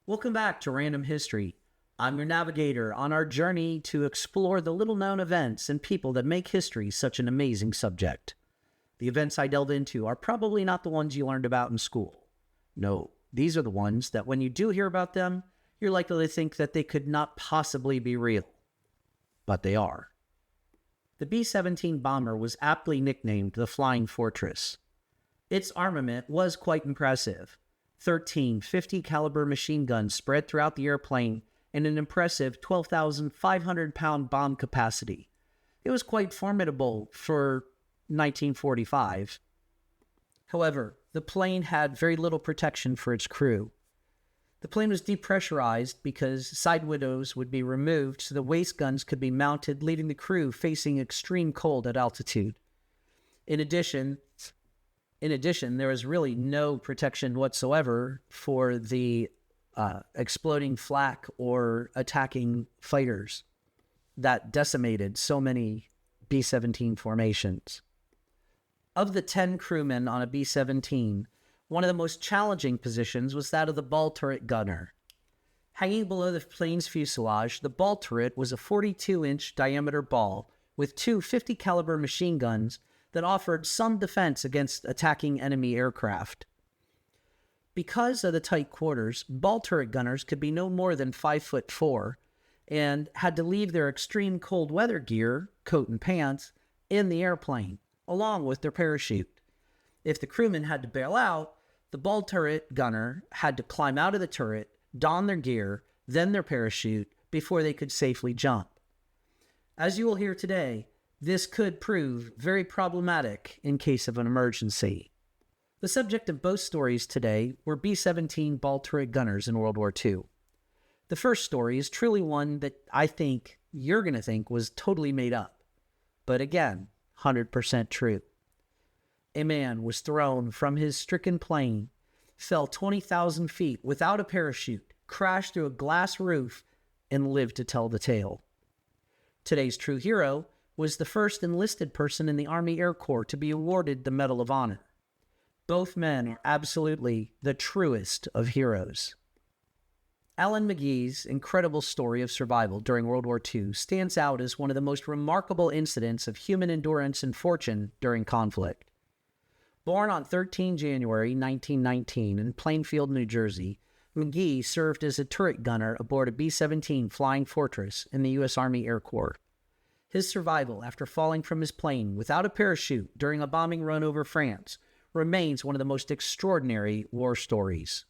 Welcome back to Random History. I'm your navigator on our journey to explore the little-known events and people that make history such an amazing subject. The events I delve into are probably not the ones you learned about in school. No, these are the ones that when you do hear about them, you're likely to think that they could not possibly be real. But they are. The B-17 bomber was aptly nicknamed the Flying Fortress. Its armament was quite impressive. 13 50 caliber machine guns spread throughout the airplane and an impressive 12,500-pound bomb capacity. It was quite formidable for 1945. However, the plane had very little protection for its crew. The plane was depressurized because side windows would be removed so the waist guns could be mounted, leaving the crew facing extreme cold at altitude. In addition, there was really no protection whatsoever for the exploding flak or attacking fighters that decimated so many B-17 formations. Of the 10 crewmen on a B-17, one of the most challenging positions was that of the ball turret gunner. Hanging below the plane's fuselage, the ball turret was a 42-inch diameter ball with two 50 caliber machine guns that offered some defense against attacking enemy aircraft. Because of the tight quarters, ball turret gunners could be no more than 5'4" and had to leave their extreme cold weather gear, coat and pants, in the airplane, along with their parachute. If the crewman had to bail out, the ball turret gunner had to climb out of the turret, don their gear, then their parachute, before they could safely jump. As you will hear today, this could prove very problematic in case of an emergency. The subject of both stories today were B-17 ball turret gunners in World War II. The first story is truly one that I think you're going to think was totally made up, but again, 100% true. A man was thrown from his stricken plane, fell 20,000 feet without a parachute, crashed through a glass roof, and lived to tell the tale. Today's true hero was the first enlisted person in the Army Air Corps to be awarded the Medal of Honor. Both men are absolutely the truest of heroes. Alan McGee's incredible story of survival during World War II stands out as one of the most remarkable incidents of human endurance and fortune during conflict. Born on 13 January 1919 in Plainfield, New Jersey, McGee served as a turret gunner aboard a B-17 Flying Fortress in the U.S. Army Air Corps. His survival after falling from his plane without a parachute during a bombing run over France remains one of the most extraordinary war stories.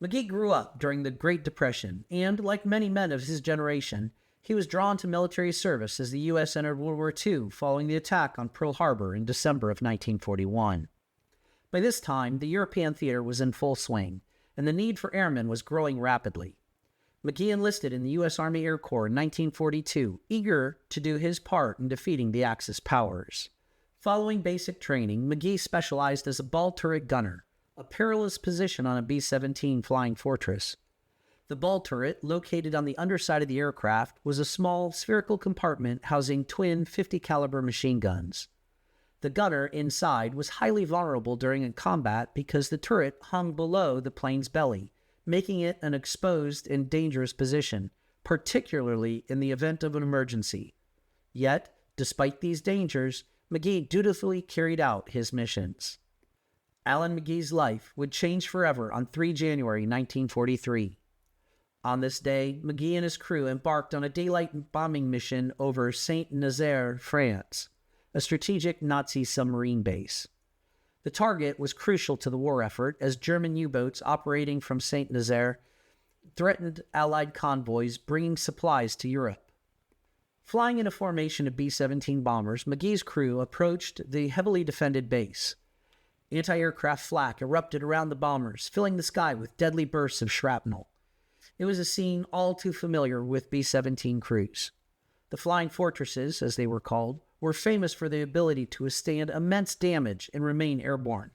McGee grew up during the Great Depression, and like many men of his generation, he was drawn to military service as the U.S. entered World War II following the attack on Pearl Harbor in December of 1941. By this time, the European theater was in full swing, and the need for airmen was growing rapidly. McGee enlisted in the U.S. Army Air Corps in 1942, eager to do his part in defeating the Axis powers. Following basic training, McGee specialized as a ball turret gunner, a perilous position on a B-17 Flying Fortress. The ball turret, located on the underside of the aircraft, was a small spherical compartment housing twin 50 caliber machine guns. The gunner inside was highly vulnerable during a combat because the turret hung below the plane's belly, making it an exposed and dangerous position, particularly in the event of an emergency. Yet, despite these dangers, McGee dutifully carried out his missions. Alan McGee's life would change forever on 3 January 1943. On this day, McGee and his crew embarked on a daylight bombing mission over Saint-Nazaire, France, a strategic Nazi submarine base. The target was crucial to the war effort as German U-boats operating from Saint-Nazaire threatened Allied convoys bringing supplies to Europe. Flying in a formation of B-17 bombers, McGee's crew approached the heavily defended base. Anti-aircraft flak erupted around the bombers, filling the sky with deadly bursts of shrapnel. It was a scene all too familiar with B-17 crews. The Flying Fortresses, as they were called, were famous for their ability to withstand immense damage and remain airborne.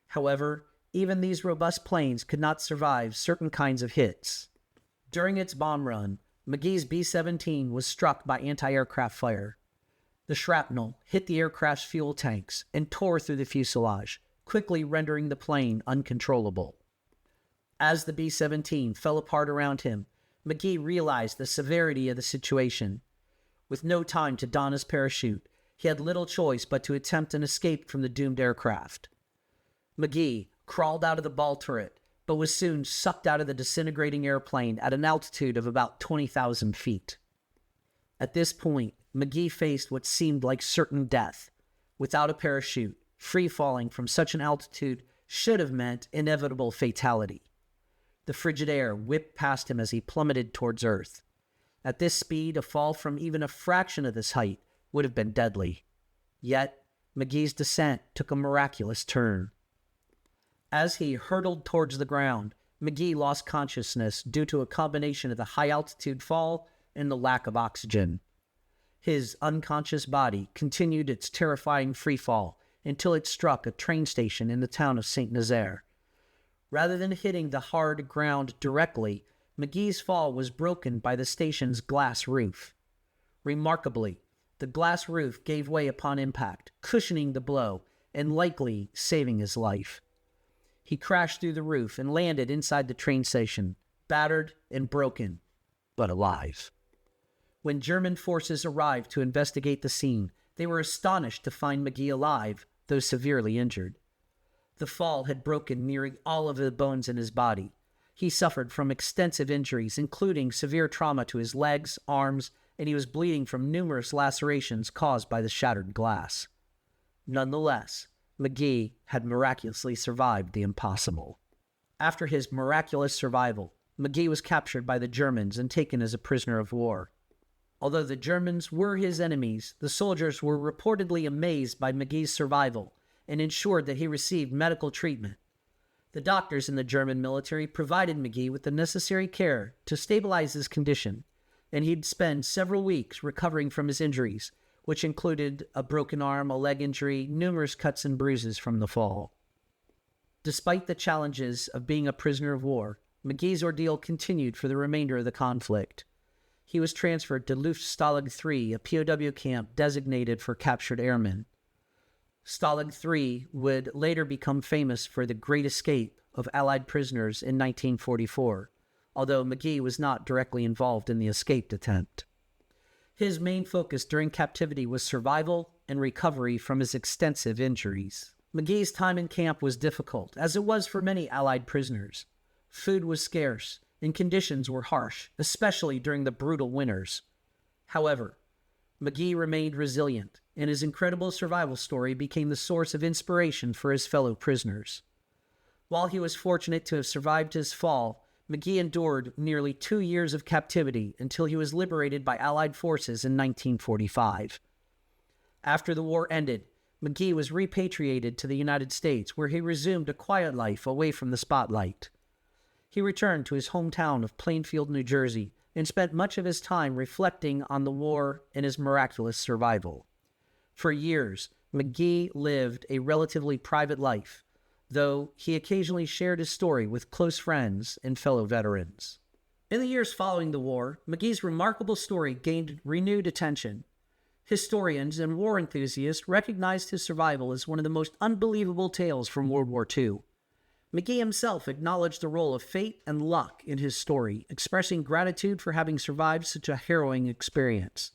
However, even these robust planes could not survive certain kinds of hits. During its bomb run, McGee's B-17 was struck by anti-aircraft fire. The shrapnel hit the aircraft's fuel tanks and tore through the fuselage, quickly rendering the plane uncontrollable. As the B-17 fell apart around him, McGee realized the severity of the situation. With no time to don his parachute, he had little choice but to attempt an escape from the doomed aircraft. McGee crawled out of the ball turret, but was soon sucked out of the disintegrating airplane at an altitude of about 20,000 feet. At this point, McGee faced what seemed like certain death. Without a parachute, free falling from such an altitude should have meant inevitable fatality. The frigid air whipped past him as he plummeted towards Earth. At this speed, a fall from even a fraction of this height would have been deadly. Yet, McGee's descent took a miraculous turn. As he hurtled towards the ground, McGee lost consciousness due to a combination of the high-altitude fall and the lack of oxygen. His unconscious body continued its terrifying freefall until it struck a train station in the town of Saint-Nazaire. Rather than hitting the hard ground directly, McGee's fall was broken by the station's glass roof. Remarkably, the glass roof gave way upon impact, cushioning the blow and likely saving his life. He crashed through the roof and landed inside the train station, battered and broken, but alive. When German forces arrived to investigate the scene, they were astonished to find McGee alive, though severely injured. The fall had broken nearly all of the bones in his body. He suffered from extensive injuries, including severe trauma to his legs, arms, and he was bleeding from numerous lacerations caused by the shattered glass. Nonetheless, McGee had miraculously survived the impossible. After his miraculous survival, McGee was captured by the Germans and taken as a prisoner of war. Although the Germans were his enemies, the soldiers were reportedly amazed by McGee's survival and ensured that he received medical treatment. The doctors in the German military provided McGee with the necessary care to stabilize his condition, and he'd spend several weeks recovering from his injuries, which included a broken arm, a leg injury, numerous cuts and bruises from the fall. Despite the challenges of being a prisoner of war, McGee's ordeal continued for the remainder of the conflict. He was transferred to Luftstalag III, a POW camp designated for captured airmen. Stalag III would later become famous for the Great Escape of Allied prisoners in 1944, although McGee was not directly involved in the escape attempt. His main focus during captivity was survival and recovery from his extensive injuries. McGee's time in camp was difficult, as it was for many Allied prisoners. Food was scarce, and conditions were harsh, especially during the brutal winters. However, McGee remained resilient, and his incredible survival story became the source of inspiration for his fellow prisoners. While he was fortunate to have survived his fall, McGee endured nearly 2 years of captivity until he was liberated by Allied forces in 1945. After the war ended, McGee was repatriated to the United States, where he resumed a quiet life away from the spotlight. He returned to his hometown of Plainfield, New Jersey, and spent much of his time reflecting on the war and his miraculous survival. For years, McGee lived a relatively private life, though he occasionally shared his story with close friends and fellow veterans. In the years following the war, McGee's remarkable story gained renewed attention. Historians and war enthusiasts recognized his survival as one of the most unbelievable tales from World War II. McGee himself acknowledged the role of fate and luck in his story, expressing gratitude for having survived such a harrowing experience.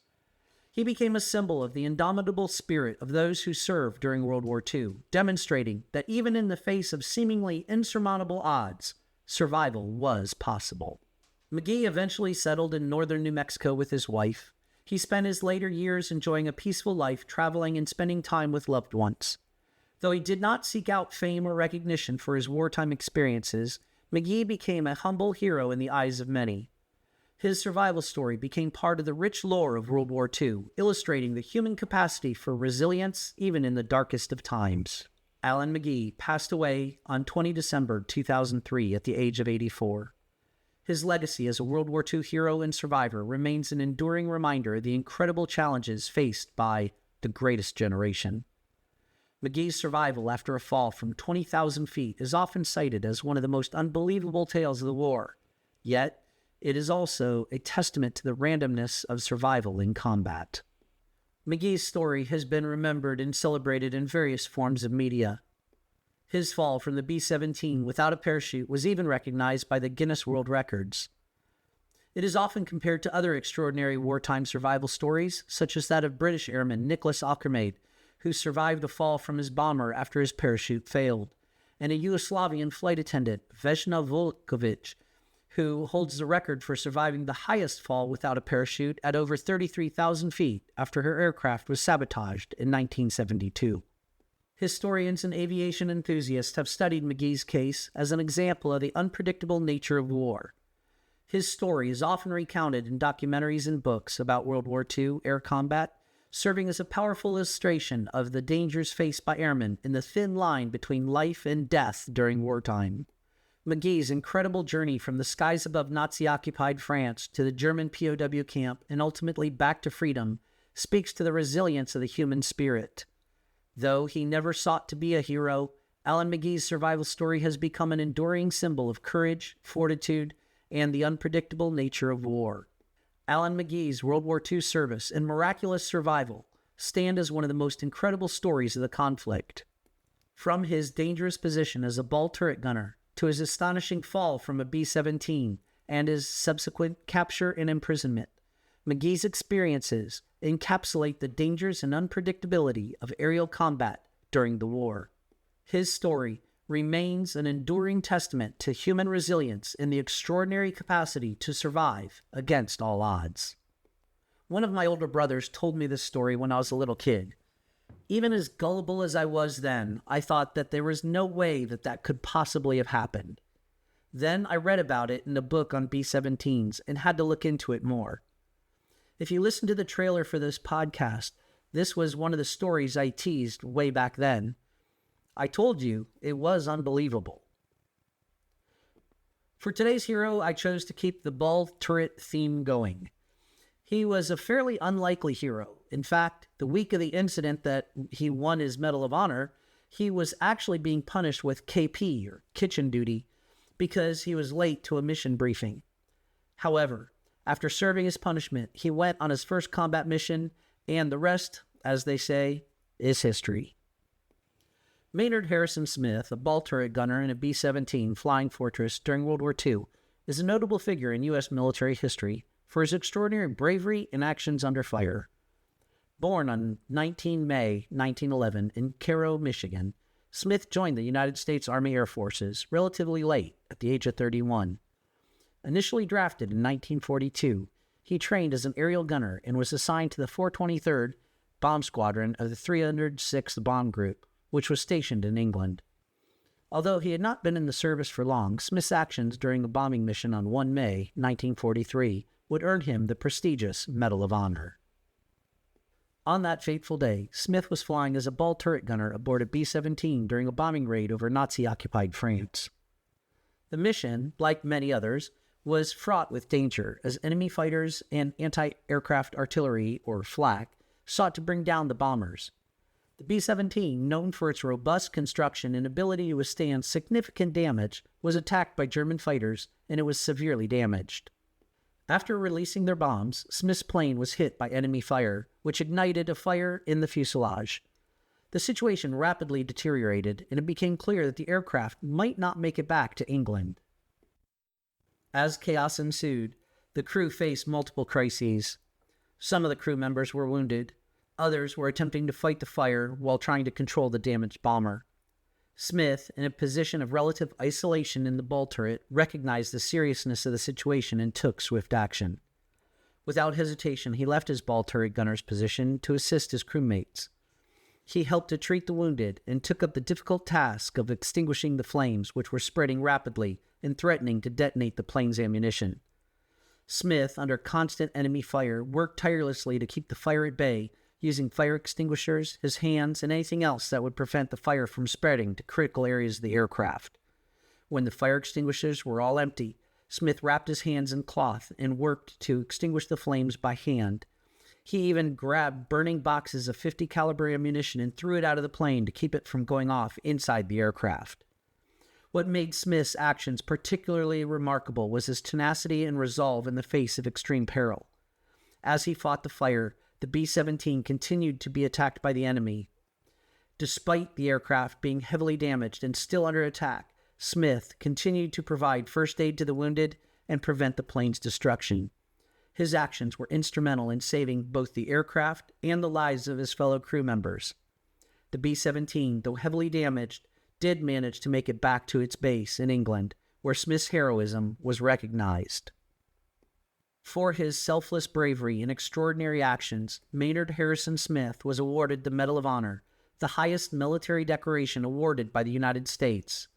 He became a symbol of the indomitable spirit of those who served during World War II, demonstrating that even in the face of seemingly insurmountable odds, survival was possible. McGee eventually settled in northern New Mexico with his wife. He spent his later years enjoying a peaceful life, traveling and spending time with loved ones. Though he did not seek out fame or recognition for his wartime experiences, McGee became a humble hero in the eyes of many. His survival story became part of the rich lore of World War II, illustrating the human capacity for resilience even in the darkest of times. Alan McGee passed away on 20 December 2003 at the age of 84. His legacy as a World War II hero and survivor remains an enduring reminder of the incredible challenges faced by the greatest generation. McGee's survival after a fall from 20,000 feet is often cited as one of the most unbelievable tales of the war, yet it is also a testament to the randomness of survival in combat. McGee's story has been remembered and celebrated in various forms of media. His fall from the B-17 without a parachute was even recognized by the Guinness World Records. It is often compared to other extraordinary wartime survival stories, such as that of British airman Nicholas Aukermaid, who survived a fall from his bomber after his parachute failed, and a Yugoslavian flight attendant, Vesna Volkovic, who holds the record for surviving the highest fall without a parachute at over 33,000 feet after her aircraft was sabotaged in 1972. Historians and aviation enthusiasts have studied McGee's case as an example of the unpredictable nature of war. His story is often recounted in documentaries and books about World War II air combat, serving as a powerful illustration of the dangers faced by airmen in the thin line between life and death during wartime. McGee's incredible journey from the skies above Nazi-occupied France to the German POW camp and ultimately back to freedom speaks to the resilience of the human spirit. Though he never sought to be a hero, Alan McGee's survival story has become an enduring symbol of courage, fortitude, and the unpredictable nature of war. Alan McGee's World War II service and miraculous survival stand as one of the most incredible stories of the conflict. From his dangerous position as a ball turret gunner to his astonishing fall from a B-17 and his subsequent capture and imprisonment, McGee's experiences encapsulate the dangers and unpredictability of aerial combat during the war. His story remains an enduring testament to human resilience and the extraordinary capacity to survive against all odds. One of my older brothers told me this story when I was a little kid. Even as gullible as I was then, I thought that there was no way that that could possibly have happened. Then I read about it in a book on B-17s and had to look into it more. If you listen to the trailer for this podcast, this was one of the stories I teased way back then. I told you it was unbelievable. For today's hero, I chose to keep the ball turret theme going. He was a fairly unlikely hero. In fact, the week of the incident that he won his Medal of Honor, he was actually being punished with KP, or kitchen duty, because he was late to a mission briefing. However, after serving his punishment, he went on his first combat mission, and the rest, as they say, is history. Maynard Harrison Smith, a ball turret gunner in a B-17 Flying Fortress during World War II, is a notable figure in U.S. military history for his extraordinary bravery and actions under fire. Born on 19 May 1911 in Cairo, Michigan, Smith joined the United States Army Air Forces relatively late, at the age of 31. Initially drafted in 1942, he trained as an aerial gunner and was assigned to the 423rd Bomb Squadron of the 306th Bomb Group, which was stationed in England. Although he had not been in the service for long, Smith's actions during a bombing mission on 1 May 1943 would earn him the prestigious Medal of Honor. On that fateful day, Smith was flying as a ball turret gunner aboard a B-17 during a bombing raid over Nazi-occupied France. The mission, like many others, was fraught with danger as enemy fighters and anti-aircraft artillery, or flak, sought to bring down the bombers. The B-17, known for its robust construction and ability to withstand significant damage, was attacked by German fighters, and it was severely damaged. After releasing their bombs, Smith's plane was hit by enemy fire, which ignited a fire in the fuselage. The situation rapidly deteriorated, and it became clear that the aircraft might not make it back to England. As chaos ensued, the crew faced multiple crises. Some of the crew members were wounded. Others were attempting to fight the fire while trying to control the damaged bomber. Smith, in a position of relative isolation in the ball turret, recognized the seriousness of the situation and took swift action. Without hesitation, he left his ball turret gunner's position to assist his crewmates. He helped to treat the wounded and took up the difficult task of extinguishing the flames, which were spreading rapidly and threatening to detonate the plane's ammunition. Smith, under constant enemy fire, worked tirelessly to keep the fire at bay, using fire extinguishers, his hands, and anything else that would prevent the fire from spreading to critical areas of the aircraft. When the fire extinguishers were all empty, Smith wrapped his hands in cloth and worked to extinguish the flames by hand. He even grabbed burning boxes of .50 caliber ammunition and threw it out of the plane to keep it from going off inside the aircraft. What made Smith's actions particularly remarkable was his tenacity and resolve in the face of extreme peril. As he fought the fire, the B-17 continued to be attacked by the enemy. Despite the aircraft being heavily damaged and still under attack, Smith continued to provide first aid to the wounded and prevent the plane's destruction. His actions were instrumental in saving both the aircraft and the lives of his fellow crew members. The B-17, though heavily damaged, did manage to make it back to its base in England, where Smith's heroism was recognized. For his selfless bravery and extraordinary actions, Maynard Harrison Smith was awarded the Medal of Honor, the highest military decoration awarded by the United States.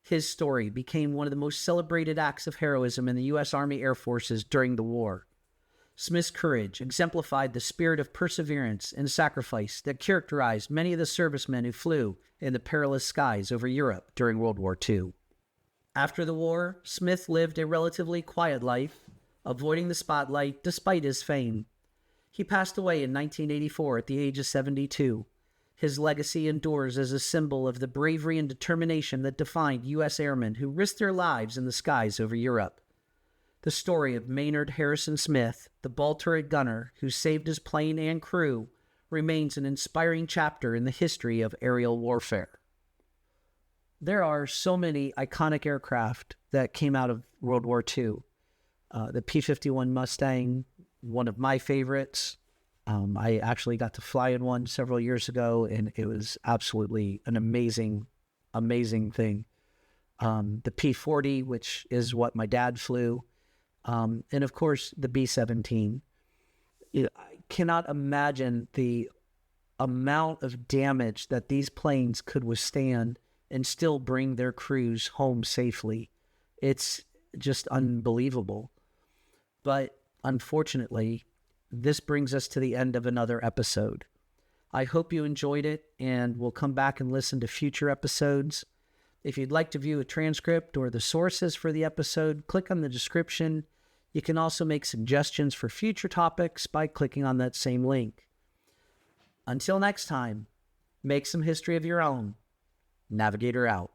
His story became one of the most celebrated acts of heroism in the U.S. Army Air Forces during the war. Smith's courage exemplified the spirit of perseverance and sacrifice that characterized many of the servicemen who flew in the perilous skies over Europe during World War II. After the war, Smith lived a relatively quiet life, avoiding the spotlight despite his fame. He passed away in 1984 at the age of 72. His legacy endures as a symbol of the bravery and determination that defined U.S. airmen who risked their lives in the skies over Europe. The story of Maynard Harrison Smith, the ball turret gunner who saved his plane and crew, remains an inspiring chapter in the history of aerial warfare. There are so many iconic aircraft that came out of World War II. The P-51 Mustang, one of my favorites. I actually got to fly in one several years ago, and it was absolutely an amazing, amazing thing. The P-40, which is what my dad flew, and of course the B-17. I cannot imagine the amount of damage that these planes could withstand and still bring their crews home safely. It's just unbelievable. But unfortunately, this brings us to the end of another episode. I hope you enjoyed it, and will come back and listen to future episodes. If you'd like to view a transcript or the sources for the episode, click on the description. You can also make suggestions for future topics by clicking on that same link. Until next time, make some history of your own. Navigator out.